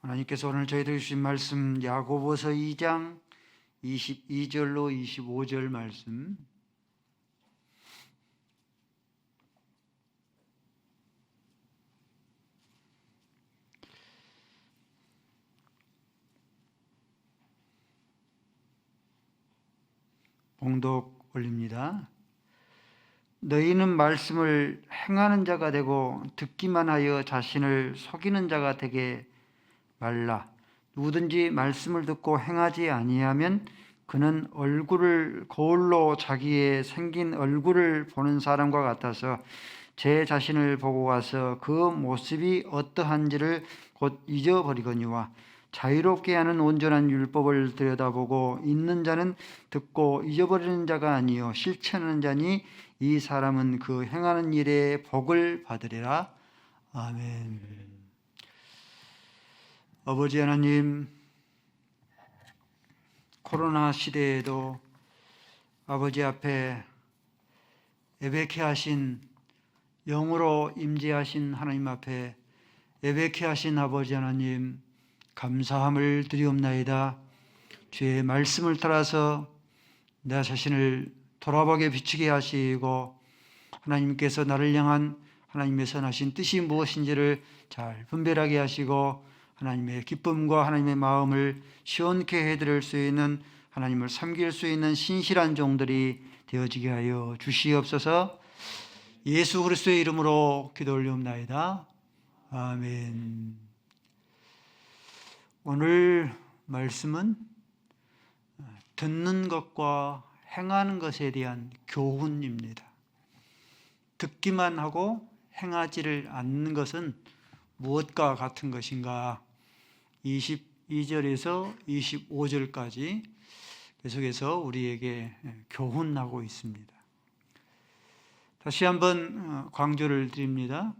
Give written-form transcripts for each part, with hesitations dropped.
하나님께서 오늘 저희들 주신 말씀 야고보서 2장 22절로 25절 말씀, 봉독 올립니다. 너희는 말씀을 행하는 자가 되고 듣기만 하여 자신을 속이는 자가 되게 말라. 누구든지 말씀을 듣고 행하지 아니하면 그는 거울로 자기의 생긴 얼굴을 보는 사람과 같아서 제 자신을 보고 가서 그 모습이 어떠한지를 곧 잊어버리거니와, 자유롭게 하는 온전한 율법을 들여다보고 있는 자는 듣고 잊어버리는 자가 아니요 실천하는 자니 이 사람은 그 행하는 일에 복을 받으리라. 아멘. 아버지 하나님, 코로나 시대에도 아버지 앞에 예배케 하신, 영으로 임재하신 하나님 앞에 예배케 하신 아버지 하나님, 감사함을 드리옵나이다. 주의 말씀을 따라서 내 자신을 돌아보게 비추게 하시고, 하나님께서 나를 향한 하나님의 선하신 뜻이 무엇인지를 잘 분별하게 하시고, 하나님의 기쁨과 하나님의 마음을 시원케 해드릴 수 있는, 하나님을 섬길 수 있는 신실한 종들이 되어지게 하여 주시옵소서. 예수 그리스도의 이름으로 기도 올리옵나이다. 아멘. 오늘 말씀은 듣는 것과 행하는 것에 대한 교훈입니다. 듣기만 하고 행하지를 않는 것은 무엇과 같은 것인가? 22절에서 25절까지 계속해서 우리에게 교훈하고 있습니다. 다시 한번 강조를 드립니다.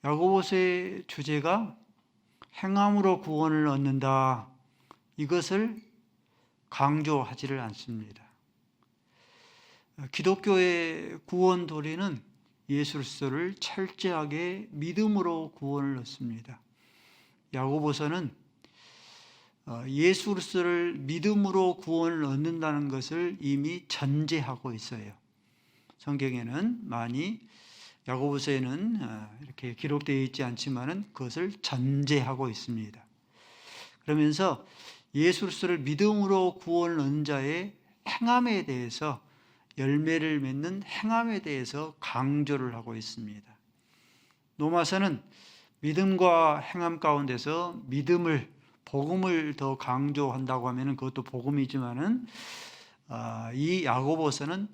야고보서의 주제가 행함으로 구원을 얻는다, 이것을 강조하지를 않습니다. 기독교의 구원 도리는 예수 그리스도를 철저하게 믿음으로 구원을 얻습니다. 야고보서는 예수 그리스도를 믿음으로 구원을 얻는다는 것을 이미 전제하고 있어요. 성경에는 많이, 야고보서에는 이렇게 기록되어 있지 않지만은 그것을 전제하고 있습니다. 그러면서 예수 그리스도를 믿음으로 구원을 얻는 자의 행함에 대해서, 열매를 맺는 행함에 대해서 강조를 하고 있습니다. 로마서는 믿음과 행함 가운데서 복음을 더 강조한다고 하면 그것도 복음이지만은, 이 야고보서는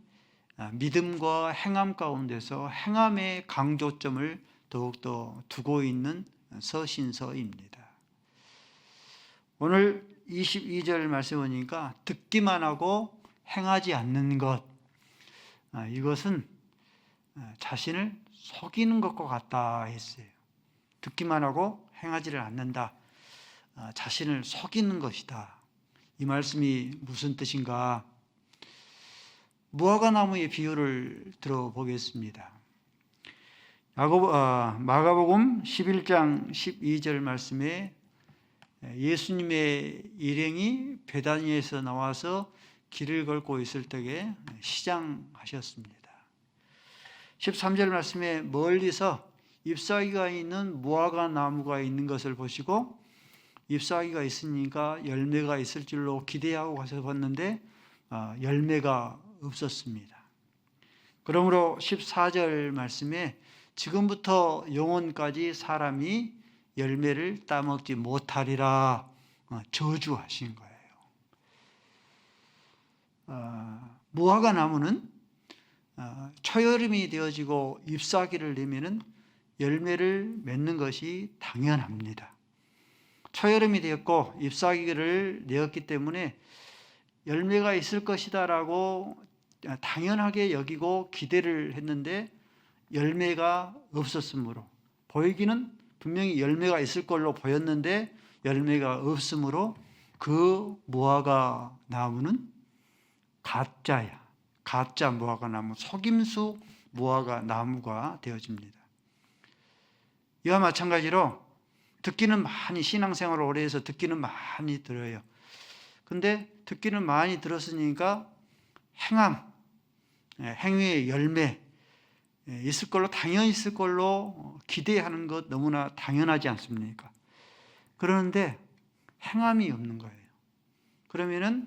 믿음과 행함 가운데서 행함의 강조점을 더욱더 두고 있는 서신서입니다. 오늘 22절 말씀 보니까 듣기만 하고 행하지 않는 것, 이것은 자신을 속이는 것과 같다 했어요. 듣기만 하고 행하지를 않는다, 자신을 속이는 것이다. 이 말씀이 무슨 뜻인가? 무화과나무의 비유를 들어보겠습니다. 마가복음 11장 12절 말씀에 예수님의 일행이 베다니에서 나와서 길을 걷고 있을 때에 시장하셨습니다. 13절 말씀에 멀리서 잎사귀가 있는 무화과 나무가 있는 것을 보시고, 잎사귀가 있으니까 열매가 있을 줄로 기대하고 가서 봤는데 열매가 없었습니다. 그러므로 14절 말씀에 지금부터 영원까지 사람이 열매를 따먹지 못하리라 저주하신 거예요. 무화과 나무는 초여름이 되어지고 잎사귀를 내면은 열매를 맺는 것이 당연합니다. 초여름이 되었고 잎사귀를 내었기 때문에 열매가 있을 것이다라고 당연하게 여기고 기대를 했는데 열매가 없었으므로, 보이기는 분명히 열매가 있을 걸로 보였는데 열매가 없으므로 그 무화과 나무는 가짜야. 가짜 무화과 나무, 속임수 무화과 나무가 되어집니다. 이와 마찬가지로 듣기는 많이, 신앙생활을 오래 해서 듣기는 많이 들어요. 근데 듣기는 많이 들었으니까 행함, 행위의 열매 있을 걸로, 당연히 있을 걸로 기대하는 것 너무나 당연하지 않습니까? 그러는데 행함이 없는 거예요. 그러면은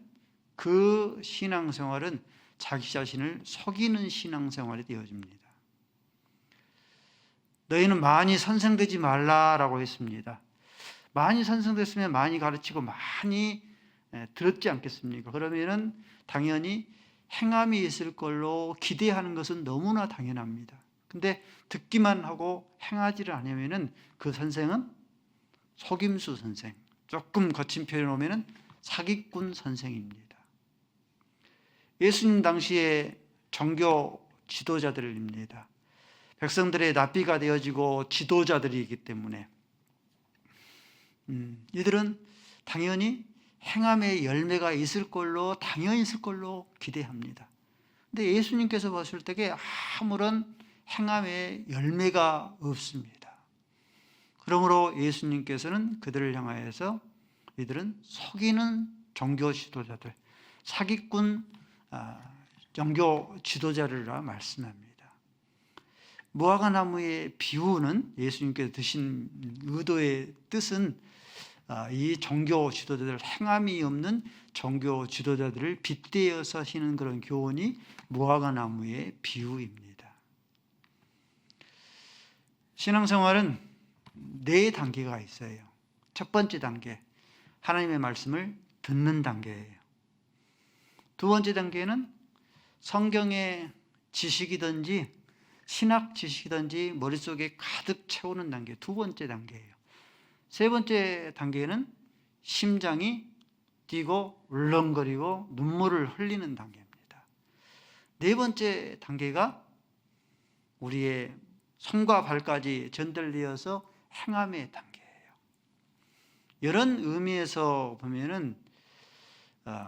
그 신앙생활은 자기 자신을 속이는 신앙생활이 되어집니다. 너희는 많이 선생되지 말라라고 했습니다. 많이 선생됐으면 많이 가르치고 많이 들었지 않겠습니까? 그러면은 당연히 행함이 있을 걸로 기대하는 것은 너무나 당연합니다. 근데 듣기만 하고 행하지를 않으면은 그 선생은 속임수 선생, 조금 거친 표현을 하면은 사기꾼 선생입니다. 예수님 당시에 종교 지도자들입니다. 백성들의 납비가 되어지고 지도자들이기 때문에 이들은 당연히 행함의 열매가 있을 걸로, 당연히 있을 걸로 기대합니다. 근데 예수님께서 봤을 때에 아무런 행함의 열매가 없습니다. 그러므로 예수님께서는 그들을 향하여서 이들은 속이는 종교 지도자들, 사기꾼 종교 지도자들이라 말씀합니다. 무화과 나무의 비유는, 예수님께서 드신 의도의 뜻은 이 종교 지도자들, 행함이 없는 종교 지도자들을 빗대어서 하시는 그런 교훈이 무화과 나무의 비유입니다. 신앙생활은 4단계가 있어요. 첫 번째 단계, 하나님의 말씀을 듣는 단계예요. 두 번째 단계는 성경의 지식이든지 신학 지식이든지 머릿속에 가득 채우는 단계, 두 번째 단계예요. 세 번째 단계는 심장이 뛰고 울렁거리고 눈물을 흘리는 단계입니다. 네 번째 단계가 우리의 손과 발까지 전달되어서 행함의 단계예요. 이런 의미에서 보면은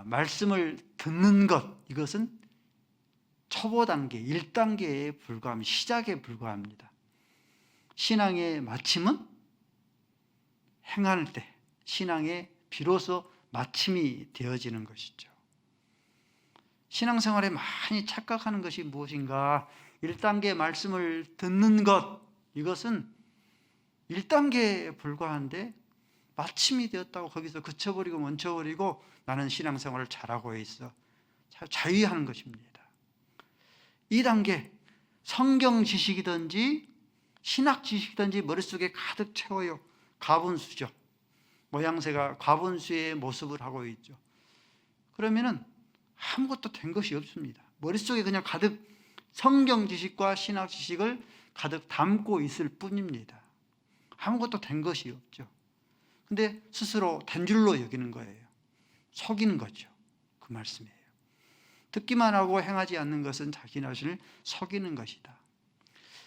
말씀을 듣는 것, 이것은 초보 단계, 1단계에 불과합니다. 시작에 불과합니다. 신앙의 마침은 행할 때, 신앙의 비로소 마침이 되어지는 것이죠. 신앙생활에 많이 착각하는 것이 무엇인가? 1단계 말씀을 듣는 것, 이것은 1단계에 불과한데 마침이 되었다고 거기서 그쳐버리고 멈춰버리고 나는 신앙생활을 잘하고 있어, 자위하는 것입니다. 2단계, 성경 지식이든지 신학 지식이든지 머릿속에 가득 채워요. 가분수죠. 모양새가 가분수의 모습을 하고 있죠. 그러면은 아무것도 된 것이 없습니다. 머릿속에 그냥 가득 성경 지식과 신학 지식을 가득 담고 있을 뿐입니다. 아무것도 된 것이 없죠. 근데 스스로 된 줄로 여기는 거예요. 속이는 거죠. 그 말씀이에요. 듣기만 하고 행하지 않는 것은 자기 자신을 속이는 것이다.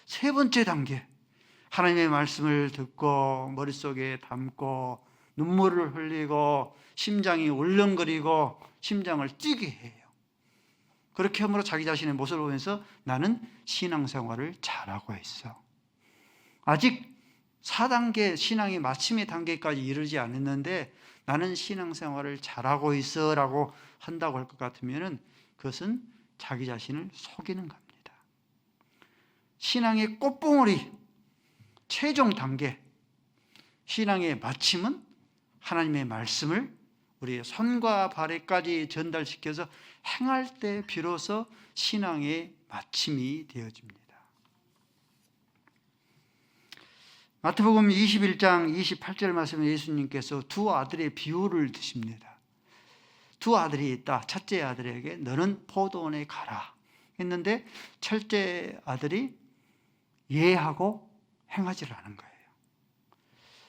세 번째 단계, 하나님의 말씀을 듣고 머릿속에 담고 눈물을 흘리고 심장이 울렁거리고 심장을 뛰게 해요. 그렇게 함으로 자기 자신의 모습을 보면서 나는 신앙생활을 잘하고 있어. 아직 4단계 신앙의 마침의 단계까지 이르지 않았는데 나는 신앙생활을 잘하고 있어 라고 한다고 할 것 같으면 그것은 자기 자신을 속이는 겁니다. 신앙의 꽃봉오리, 최종 단계, 신앙의 마침은 하나님의 말씀을 우리의 손과 발에까지 전달시켜서 행할 때 비로소 신앙의 마침이 되어집니다. 마태복음 21장 28절 말씀에 예수님께서 두 아들의 비유를 드십니다. 두 아들이 있다. 첫째 아들에게 너는 포도원에 가라 했는데 첫째 아들이 예하고 행하지 않은 거예요.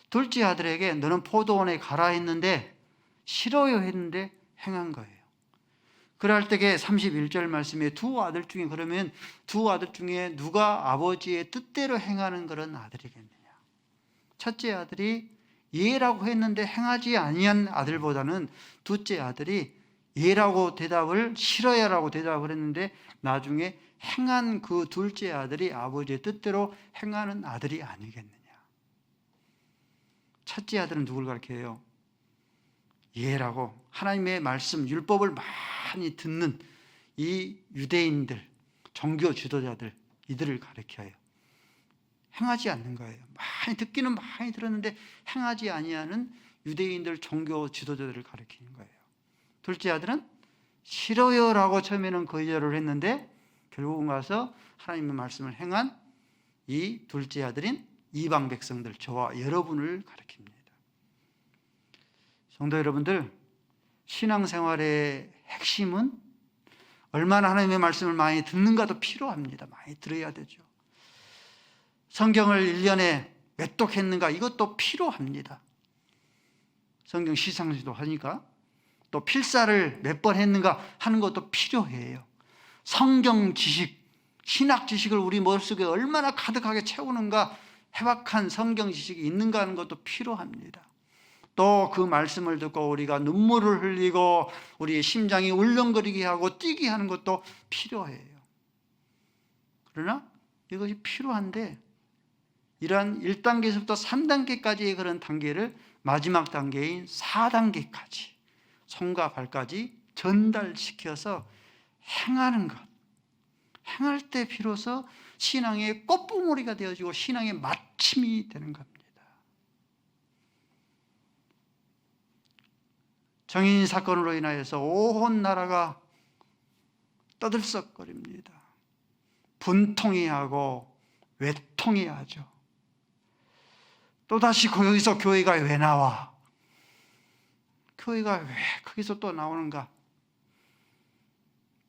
둘째 아들에게 너는 포도원에 가라 했는데 싫어요 했는데 행한 거예요. 그럴 때에 31절 말씀에 두 아들 중에, 그러면 두 아들 중에 누가 아버지의 뜻대로 행하는 그런 아들이겠느냐? 첫째 아들이 예라고 했는데 행하지 아니한 아들보다는 둘째 아들이 예라고 대답을, 싫어요라고 대답을 했는데 나중에 행한 그 둘째 아들이 아버지의 뜻대로 행하는 아들이 아니겠느냐? 첫째 아들은 누굴 가르쳐요? 예라고 하나님의 말씀, 율법을 많이 듣는 이 유대인들, 종교 지도자들, 이들을 가르쳐요. 행하지 않는 거예요. 많이 듣기는 많이 들었는데 행하지 아니하는 유대인들 종교 지도자들을 가르치는 거예요. 둘째 아들은 싫어요라고 처음에는 거절을 했는데 결국은 가서 하나님의 말씀을 행한 이 둘째 아들인 이방 백성들, 저와 여러분을 가르칩니다. 성도 여러분들, 신앙생활의 핵심은 얼마나 하나님의 말씀을 많이 듣는가도 필요합니다. 많이 들어야 되죠. 성경을 1년에 몇 독 했는가, 이것도 필요합니다. 성경 시상식도 하니까. 또 필사를 몇 번 했는가 하는 것도 필요해요. 성경 지식, 신학 지식을 우리 머릿속에 얼마나 가득하게 채우는가, 해박한 성경 지식이 있는가 하는 것도 필요합니다. 또 그 말씀을 듣고 우리가 눈물을 흘리고 우리의 심장이 울렁거리게 하고 뛰게 하는 것도 필요해요. 그러나 이것이 필요한데 이러한 1단계에서부터 3단계까지의 그런 단계를 마지막 단계인 4단계까지 손과 발까지 전달시켜서 행하는 것, 행할 때 비로소 신앙의 꽃봉오리가 되어지고 신앙의 마침이 되는 겁니다. 정인 사건으로 인하여서 온 나라가 떠들썩거립니다. 분통이 하고 외통이 하죠. 또다시 거기서 교회가 왜 나와? 교회가 왜 거기서 또 나오는가?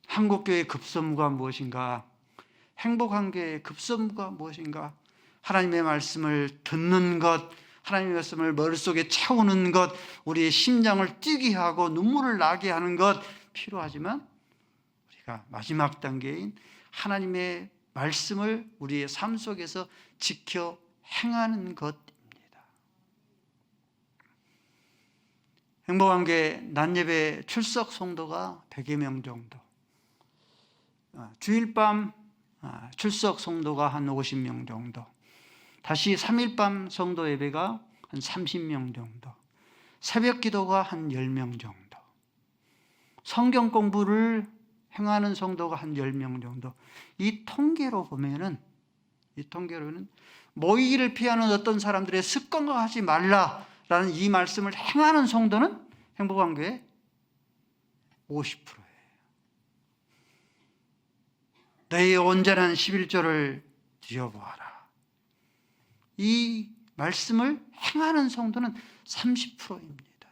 한국교회의 급선무가 무엇인가? 행복한 교회의 급선무가 무엇인가? 하나님의 말씀을 듣는 것, 하나님의 말씀을 머릿속에 채우는 것, 우리의 심장을 뛰게 하고 눈물을 나게 하는 것 필요하지만 우리가 마지막 단계인 하나님의 말씀을 우리의 삶 속에서 지켜 행하는 것입니다. 행복한 교회 낮예배 출석 성도가 100여 명 정도, 주일밤 출석 성도가 한 50명 정도, 다시 3일밤 성도 예배가 한 30명 정도, 새벽 기도가 한 10명 정도, 성경 공부를 행하는 성도가 한 10명 정도. 이 통계로는 모이기를 피하는 어떤 사람들의 습관과 하지 말라라는 이 말씀을 행하는 성도는 행복한 교회 50%예요. 너희 온전한 11조를 드려보아라. 이 말씀을 행하는 성도는 30%입니다.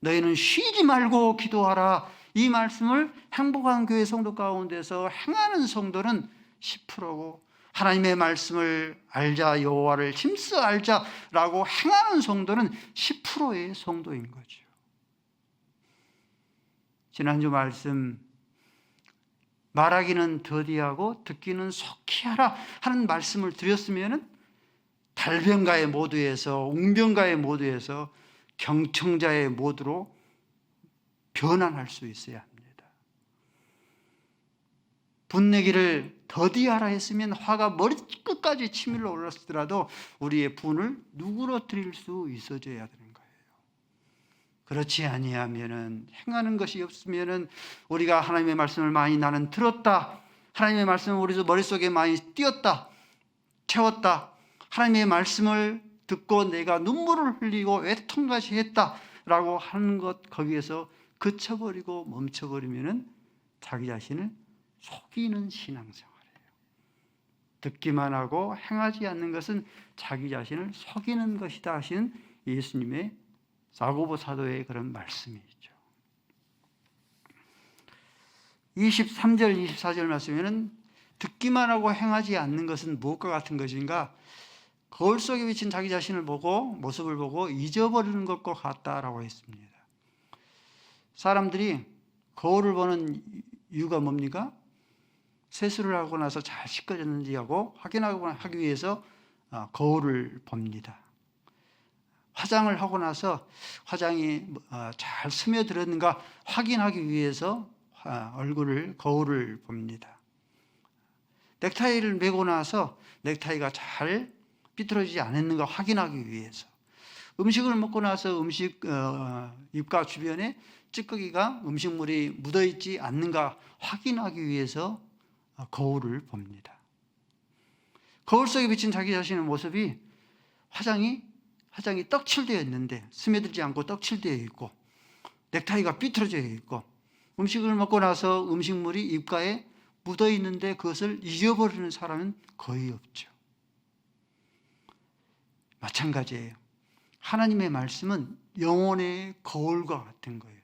너희는 쉬지 말고 기도하라. 이 말씀을 행복한 교회 성도 가운데서 행하는 성도는 10%고 하나님의 말씀을 알자, 여호와를 힘써 알자라고 행하는 성도는 10%의 성도인 거죠. 지난주 말씀, 말하기는 더디하고 듣기는 속히 하라 하는 말씀을 드렸으면 달변가의 모드에서 웅변가의 모드에서 경청자의 모드로 변환할 수 있어야 합니다. 분내기를 더디하라 했으면 화가 머리끝까지 치밀러 올랐더라도 우리의 분을 누그러뜨릴 수 있어져야 되는 거예요. 그렇지 아니하면은, 행하는 것이 없으면은 우리가 하나님의 말씀을 많이 나는 들었다, 하나님의 말씀을 우리 머릿속에 많이 띄었다, 채웠다, 하나님의 말씀을 듣고 내가 눈물을 흘리고 애통같이 했다라고 하는 것, 거기에서 그쳐버리고 멈춰버리면은 자기 자신을 속이는 신앙생활이에요. 듣기만 하고 행하지 않는 것은 자기 자신을 속이는 것이다 하시는 예수님의 야고보 사도의 그런 말씀이 있죠. 23절 24절 말씀에는 듣기만 하고 행하지 않는 것은 무엇과 같은 것인가? 거울 속에 비친 자기 자신을 보고, 모습을 보고 잊어버리는 것과 같다라고 했습니다. 사람들이 거울을 보는 이유가 뭡니까? 세수를 하고 나서 잘 씻겨졌는지 하고 확인하기 위해서 거울을 봅니다. 화장을 하고 나서 화장이 잘 스며들었는가 확인하기 위해서 거울을 봅니다. 넥타이를 매고 나서 넥타이가 잘 삐뚤어지지 않았는가 확인하기 위해서, 음식을 먹고 나서 입가 주변에 찌꺼기가 음식물이 묻어있지 않는가 확인하기 위해서 거울을 봅니다. 거울 속에 비친 자기 자신의 모습이 화장이 떡칠되어 있는데 스며들지 않고 떡칠되어 있고 넥타이가 삐뚤어져 있고 음식을 먹고 나서 음식물이 입가에 묻어 있는데 그것을 잊어버리는 사람은 거의 없죠. 마찬가지예요. 하나님의 말씀은 영혼의 거울과 같은 거예요.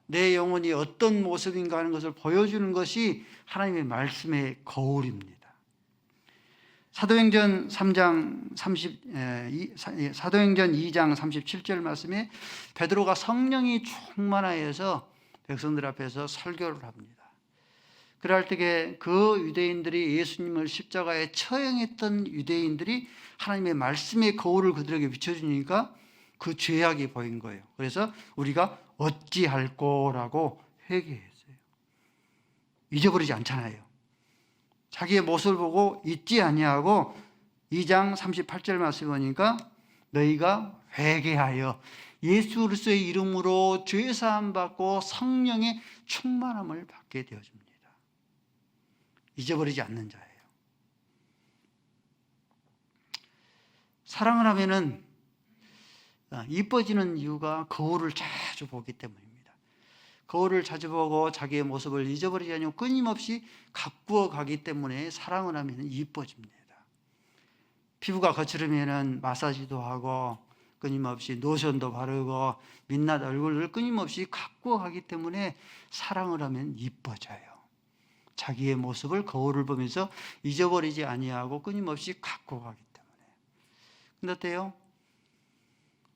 내 영혼이 어떤 모습인가 하는 것을 보여주는 것이 하나님의 말씀의 거울입니다. 사도행전 2장 37절 말씀에 베드로가 성령이 충만하여서 백성들 앞에서 설교를 합니다. 그럴 때에 그 유대인들이 예수님을 십자가에 처형했던 유대인들이 하나님의 말씀의 거울을 그들에게 비춰주니까 그 죄악이 보인 거예요. 그래서 우리가 어찌할꼬라고 회개했어요. 잊어버리지 않잖아요. 자기의 모습을 보고 잊지 아니하고 2장 38절 말씀에 보니까 너희가 회개하여 예수 그리스도의 이름으로 죄사함 받고 성령의 충만함을 받게 되어집니다. 잊어버리지 않는 자예요. 사랑을 하면은 이뻐지는 이유가 거울을 자주 보기 때문입니다. 거울을 자주 보고 자기의 모습을 잊어버리지 않고 끊임없이 가꾸어 가기 때문에 사랑을 하면 이뻐집니다. 피부가 거칠으면 마사지도 하고 끊임없이 로션도 바르고 민낯 얼굴을 끊임없이 가꾸어 가기 때문에 사랑을 하면 이뻐져요. 자기의 모습을 거울을 보면서 잊어버리지 아니하고 끊임없이 가꾸어 가기 때문에. 근데 어때요?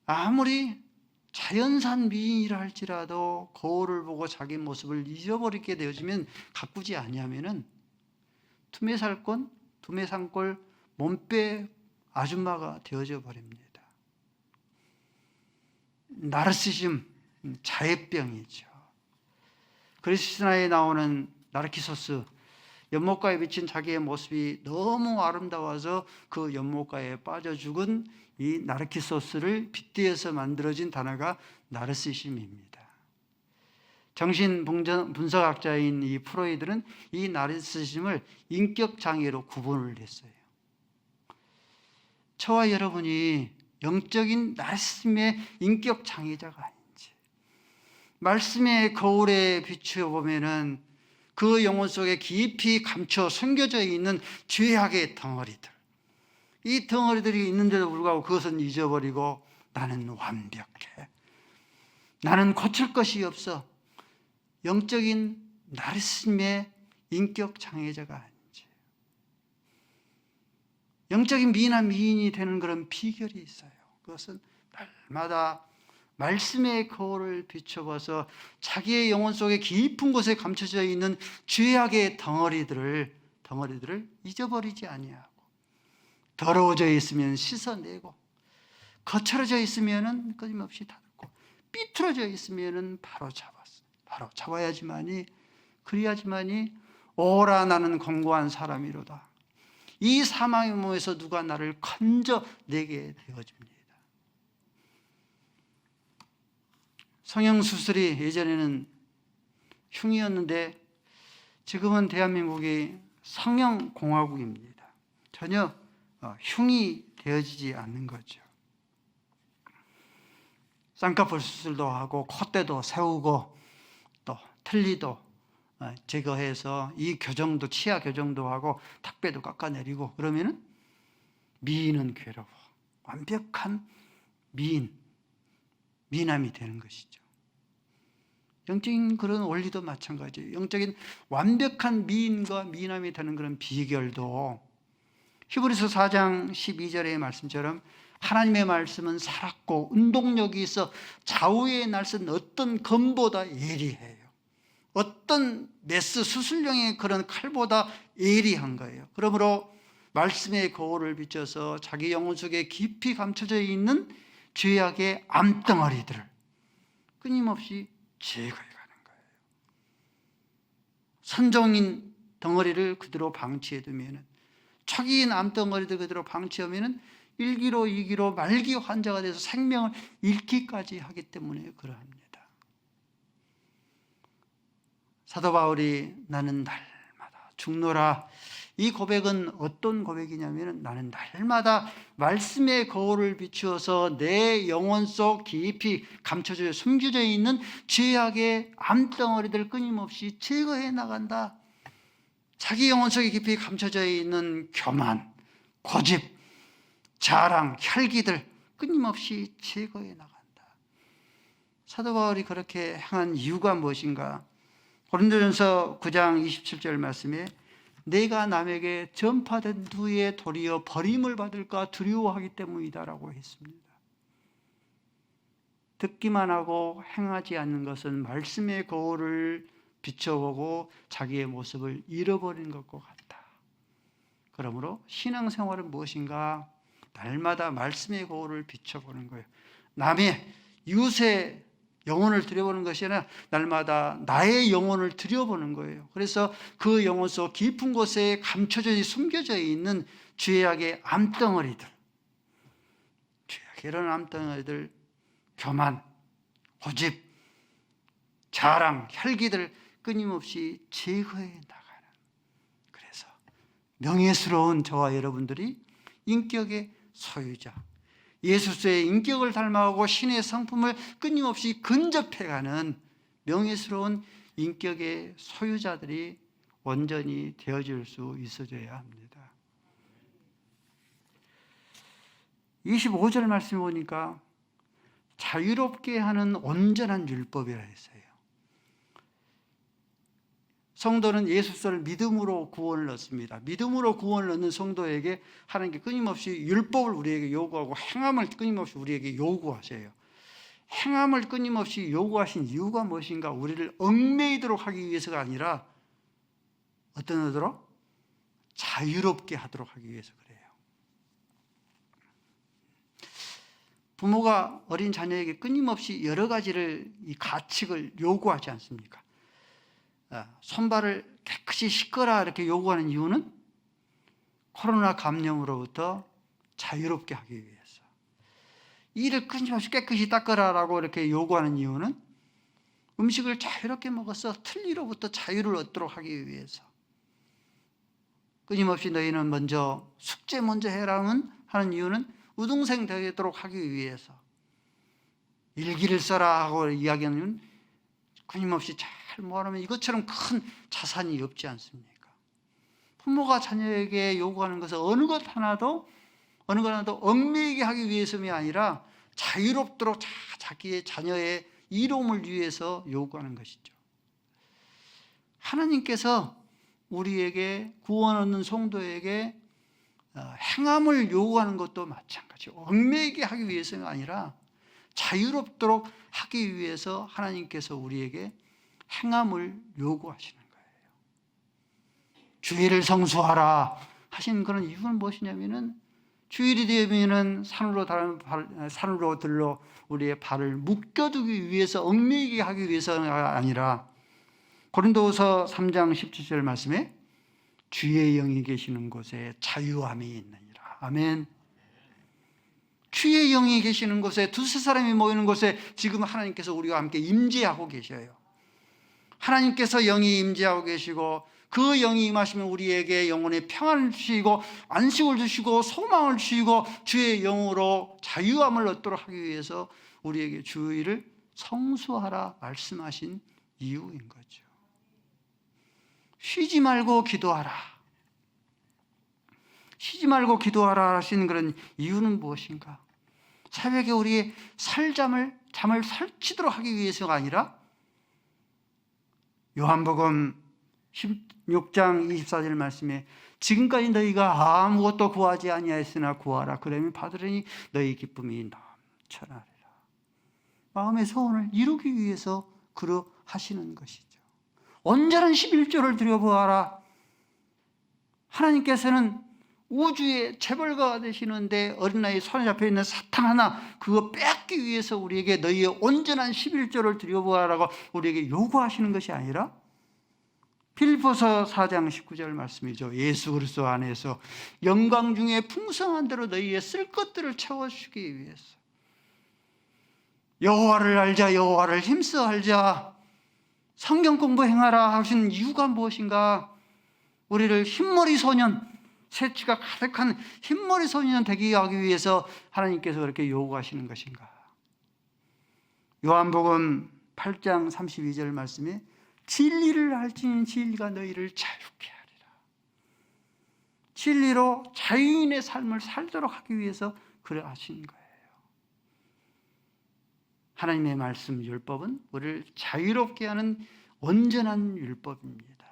아무리 자연산 미인이라 할지라도 거울을 보고 자기 모습을 잊어버리게 되어지면 가꾸지 아니하면은 투매산골 몸빼 아줌마가 되어져 버립니다. 나르시즘, 자애병이죠. 그리스나에 나오는 나르키소스, 연못가에 비친 자기의 모습이 너무 아름다워서 그 연못가에 빠져 죽은 이 나르키소스를 빗대어서 만들어진 단어가 나르시즘입니다. 정신분석학자인 이 프로이드는 이 나르시즘을 인격장애로 구분을 했어요. 저와 여러분이 영적인 나르시즘의 인격장애자가 아닌지, 말씀의 거울에 비추어보면은 그 영혼 속에 깊이 감춰 숨겨져 있는 죄악의 덩어리들, 이 덩어리들이 있는데도 불구하고 그것은 잊어버리고 나는 완벽해, 나는 고칠 것이 없어, 영적인 나르시즘의 인격 장애자가 아닌지, 영적인 미인한 미인이 되는 그런 비결이 있어요. 그것은 날마다 말씀의 거울을 비춰봐서 자기의 영혼 속에 깊은 곳에 감춰져 있는 죄악의 덩어리들을 잊어버리지 아니하고, 더러워져 있으면 씻어내고, 거칠어져 있으면 끊임없이 다듬고, 삐뚤어져 있으면 바로 잡아야지만이, 그래야지만이 오라 나는 공고한 사람이로다, 이 사망의 몸에서 누가 나를 건져내게 되어집니다. 성형수술이 예전에는 흉이었는데 지금은 대한민국이 성형공화국입니다. 전혀 흉이 되어지지 않는 거죠. 쌍꺼풀 수술도 하고 콧대도 세우고 또 틀니도 제거해서 이 교정도, 치아 교정도 하고 탁배도 깎아내리고, 그러면은 미인은 괴로워, 완벽한 미남이 되는 것이죠. 영적인 그런 원리도 마찬가지예요. 영적인 완벽한 미인과 미남이 되는 그런 비결도 히브리서 4장 12절의 말씀처럼 하나님의 말씀은 살았고 운동력이 있어 좌우의 날선 어떤 검보다 예리해요. 어떤 메스 수술용의 그런 칼보다 예리한 거예요. 그러므로 말씀의 거울을 비춰서 자기 영혼 속에 깊이 감춰져 있는 죄악의 암덩어리들을 끊임없이 제거해 가는 거예요. 선종인 덩어리를 그대로 방치해 두면은, 초기인 암덩어리들 그대로 방치하면은 1기로 2기로 말기 환자가 돼서 생명을 잃기까지 하기 때문에 그러합니다. 사도 바울이 나는 날마다 죽노라, 이 고백은 어떤 고백이냐면 나는 날마다 말씀의 거울을 비추어서 내 영혼 속 깊이 감춰져 숨겨져 있는 죄악의 암덩어리들 끊임없이 제거해 나간다. 자기 영혼 속에 깊이 감춰져 있는 교만, 고집, 자랑, 혈기들 끊임없이 제거해 나간다. 사도 바울이 그렇게 행한 이유가 무엇인가? 고린도전서 9장 27절 말씀에 내가 남에게 전파된 후에 도리어 버림을 받을까 두려워하기 때문이다라고 했습니다. 듣기만 하고 행하지 않는 것은 말씀의 거울을 비춰보고 자기의 모습을 잃어버린 것과 같다. 그러므로 신앙생활은 무엇인가? 날마다 말씀의 거울을 비춰보는 거예요. 남의 이웃의 영혼을 들여보는 것이 아니라 날마다 나의 영혼을 들여보는 거예요. 그래서 그 영혼 속 깊은 곳에 감춰져 숨겨져 있는 죄악의 암덩어리들, 죄악의 이런 암덩어리들, 교만, 고집, 자랑, 혈기들 끊임없이 제거해 나가는, 그래서 명예스러운 저와 여러분들이 인격의 소유자, 예수의 인격을 닮아가고 신의 성품을 끊임없이 근접해가는 명예스러운 인격의 소유자들이 온전히 되어질 수 있어져야 합니다. 25절 말씀 보니까 자유롭게 하는 온전한 율법이라 했어요. 성도는 예수를 믿음으로 구원을 얻습니다. 믿음으로 구원을 얻는 성도에게 하나님께 끊임없이 율법을 우리에게 요구하고 행함을 끊임없이 우리에게 요구하세요. 행함을 끊임없이 요구하신 이유가 무엇인가? 우리를 얽매이도록 하기 위해서가 아니라 어떤 의도로? 자유롭게 하도록 하기 위해서 그래요. 부모가 어린 자녀에게 끊임없이 여러 가지를, 이 가책을 요구하지 않습니까? 손발을 깨끗이 씻거라 이렇게 요구하는 이유는 코로나 감염으로부터 자유롭게 하기 위해서. 이를 끊임없이 깨끗이 닦으라라고 이렇게 요구하는 이유는 음식을 자유롭게 먹어서 틀니로부터 자유를 얻도록 하기 위해서. 끊임없이 너희는 먼저 숙제 먼저 해라는 하는 이유는 우등생 되도록 하기 위해서. 일기를 써라 하고 이야기하는 이유는 끊임없이 잘 모아놓으면 이것처럼 큰 자산이 없지 않습니까? 부모가 자녀에게 요구하는 것은 어느 것 하나도 얽매이게 하기 위해서이 아니라 자유롭도록 자기의 자녀의 이로움을 위해서 요구하는 것이죠. 하나님께서 우리에게 구원 얻는 성도에게 행함을 요구하는 것도 마찬가지고 얽매이게 하기 위해서가 아니라 자유롭도록 하기 위해서 하나님께서 우리에게 행함을 요구하시는 거예요. 주일을 성수하라 하신 그런 이유는 무엇이냐면은 주일이 되면은 산으로 들러 우리의 발을 묶여두기 위해서 얽매이게 하기 위해서가 아니라 고린도후서 3장 17절 말씀에 주의 영이 계시는 곳에 자유함이 있느니라. 아멘. 주의 영이 계시는 곳에 두세 사람이 모이는 곳에 지금 하나님께서 우리와 함께 임재하고 계셔요. 하나님께서 영이 임재하고 계시고 그 영이 임하시면 우리에게 영혼의 평안을 주시고 안식을 주시고 소망을 주시고 주의 영으로 자유함을 얻도록 하기 위해서 우리에게 주의를 성수하라 말씀하신 이유인 거죠. 쉬지 말고 기도하라. 쉬지 말고 기도하라 하신 그런 이유는 무엇인가? 새벽에 우리의 잠을 설치도록 하기 위해서가 아니라 요한복음 16장 24절 말씀에 지금까지 너희가 아무것도 구하지 아니하였으나 구하라 그러면 받으리니 너희 기쁨이 넘쳐나리라. 마음의 소원을 이루기 위해서 그러하시는 것이죠. 온전한 11조를 드려보아라. 하나님께서는 우주의 재벌가가 되시는데 어린아이 손에 잡혀있는 사탕 하나 그거 뺏기 위해서 우리에게 너희의 온전한 11조를 드려보아라고 우리에게 요구하시는 것이 아니라 빌립보서 4장 19절 말씀이죠. 예수 그리스도 안에서 영광 중에 풍성한 대로 너희의 쓸 것들을 채워주기 위해서. 여호와를 알자, 여호와를 힘써 알자. 성경 공부 행하라 하신 이유가 무엇인가? 우리를 흰머리 소년, 새치가 가득한 흰머리 소년 되게 하기 위해서 하나님께서 그렇게 요구하시는 것인가? 요한복음 8장 32절 말씀에 진리를 알지니 진리가 너희를 자유케 하리라. 진리로 자유인의 삶을 살도록 하기 위해서 그래 하신 거예요. 하나님의 말씀 율법은 우리를 자유롭게 하는 온전한 율법입니다.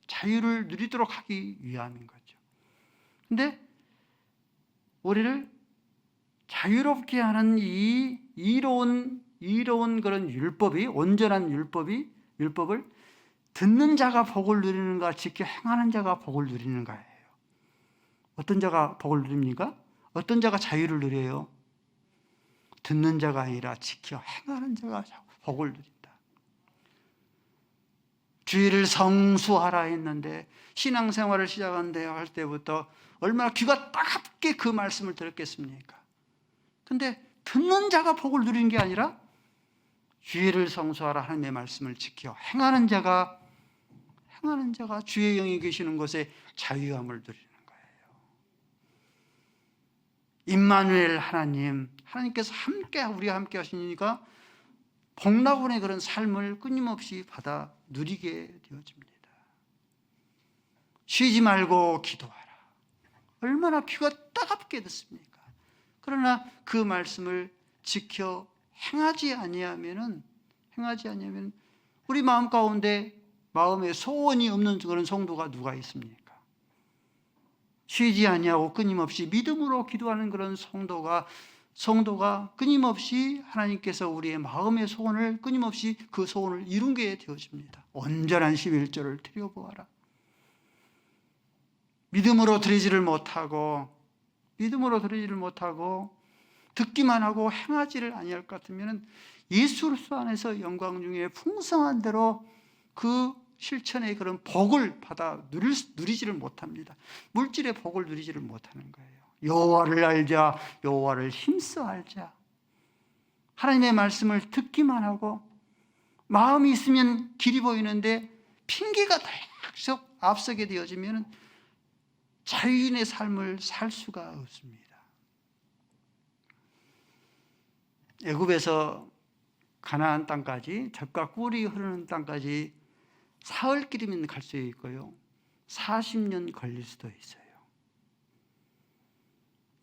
자유를 누리도록 하기 위함인 거죠. 근데 우리를 자유롭게 하는 이 이로운 그런 율법이, 온전한 율법을 듣는 자가 복을 누리는가, 지켜 행하는 자가 복을 누리는가예요. 어떤 자가 복을 누립니까? 어떤 자가 자유를 누려요? 듣는 자가 아니라 지켜 행하는 자가 복을 누린다. 주의를 성수하라 했는데 신앙생활을 시작한대 할 때부터 얼마나 귀가 따갑게 그 말씀을 들었겠습니까? 근데 듣는 자가 복을 누리는 게 아니라 주의를 성수하라 하나님의 말씀을 지켜 행하는 자가 주의 영이 계시는 곳에 자유함을 누리는 거예요. 임마누엘 하나님께서 우리와 함께 하시니까 복락원의 그런 삶을 끊임없이 받아 누리게 되어집니다. 쉬지 말고 기도하라. 얼마나 귀가 따갑게 듣습니까? 그러나 그 말씀을 지켜 행하지 아니하면 우리 마음 가운데 마음에 소원이 없는 그런 성도가 누가 있습니까? 쉬지 아니하고 끊임없이 믿음으로 기도하는 그런 성도가 끊임없이 하나님께서 우리의 마음의 소원을 끊임없이 그 소원을 이루게 되어집니다. 온전한 11조를 드려보아라. 믿음으로 드리지를 못하고 듣기만 하고 행하지를 아니할 것 같으면 예수 그리스도 안에서 영광 중에 풍성한 대로 그 실천의 그런 복을 받아 누리지를 못합니다. 물질의 복을 누리지를 못하는 거예요. 여호와를 알자, 여호와를 힘써 알자. 하나님의 말씀을 듣기만 하고 마음이 있으면 길이 보이는데 핑계가 계속 앞서게 되어지면 자유인의 삶을 살 수가 없습니다. 애굽에서 가나안 땅까지, 젖과 꿀이 흐르는 땅까지 사흘 길이면 갈 수 있고요, 40년 걸릴 수도 있어요.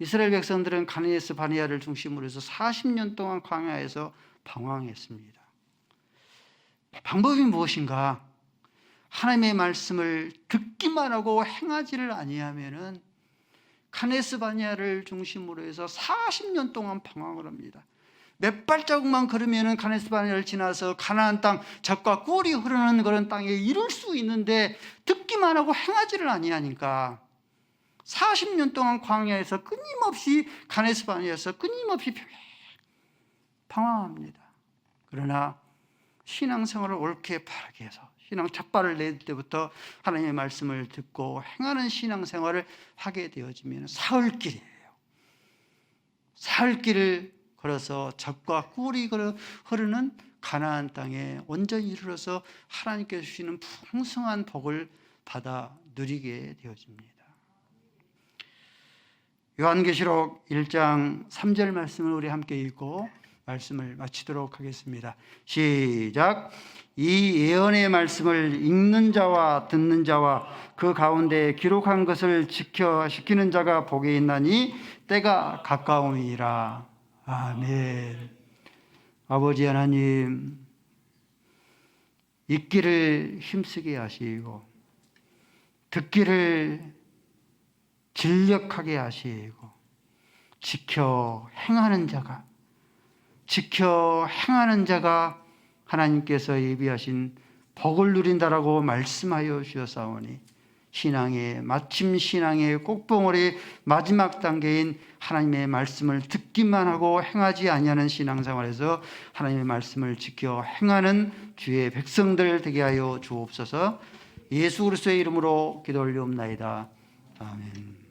이스라엘 백성들은 가데스 바네아를 중심으로 해서 40년 동안 광야에서 방황했습니다. 방법이 무엇인가? 하나님의 말씀을 듣기만 하고 행하지를 아니하면은 가데스 바네아를 중심으로 해서 40년 동안 방황을 합니다. 몇 발자국만 걸으면은 가데스 바네아를 지나서 가나안 땅, 젖과 꿀이 흐르는 그런 땅에 이룰 수 있는데 듣기만 하고 행하지를 아니하니까 40년 동안 광야에서 끊임없이 가데스 바네아에서 끊임없이 방황합니다. 그러나 신앙생활을 옳게 바르게 해서 신앙 첫발을 낼 때부터 하나님의 말씀을 듣고 행하는 신앙생활을 하게 되어지면 사흘길이에요. 사흘길을 걸어서 젖과 꿀이 흐르는 가나안 땅에 온전히 이르러서 하나님께서 주시는 풍성한 복을 받아 누리게 되어집니다. 요한계시록 1장 3절 말씀을 우리 함께 읽고 말씀을 마치도록 하겠습니다. 시작. 이 예언의 말씀을 읽는 자와 듣는 자와 그 가운데 기록한 것을 지키는 자가 복이 있나니 때가 가까움이라. 아멘. 아버지 하나님, 읽기를 힘쓰게 하시고 듣기를 진력하게 하시고 지켜 행하는 자가 하나님께서 예비하신 복을 누린다라고 말씀하여 주셨사오니 마침 신앙의 꼭봉오리 마지막 단계인 하나님의 말씀을 듣기만 하고 행하지 아니하는 신앙생활에서 하나님의 말씀을 지켜 행하는 주의 백성들 되게 하여 주옵소서. 예수 그리스도의 이름으로 기도 올리옵나이다. 아멘.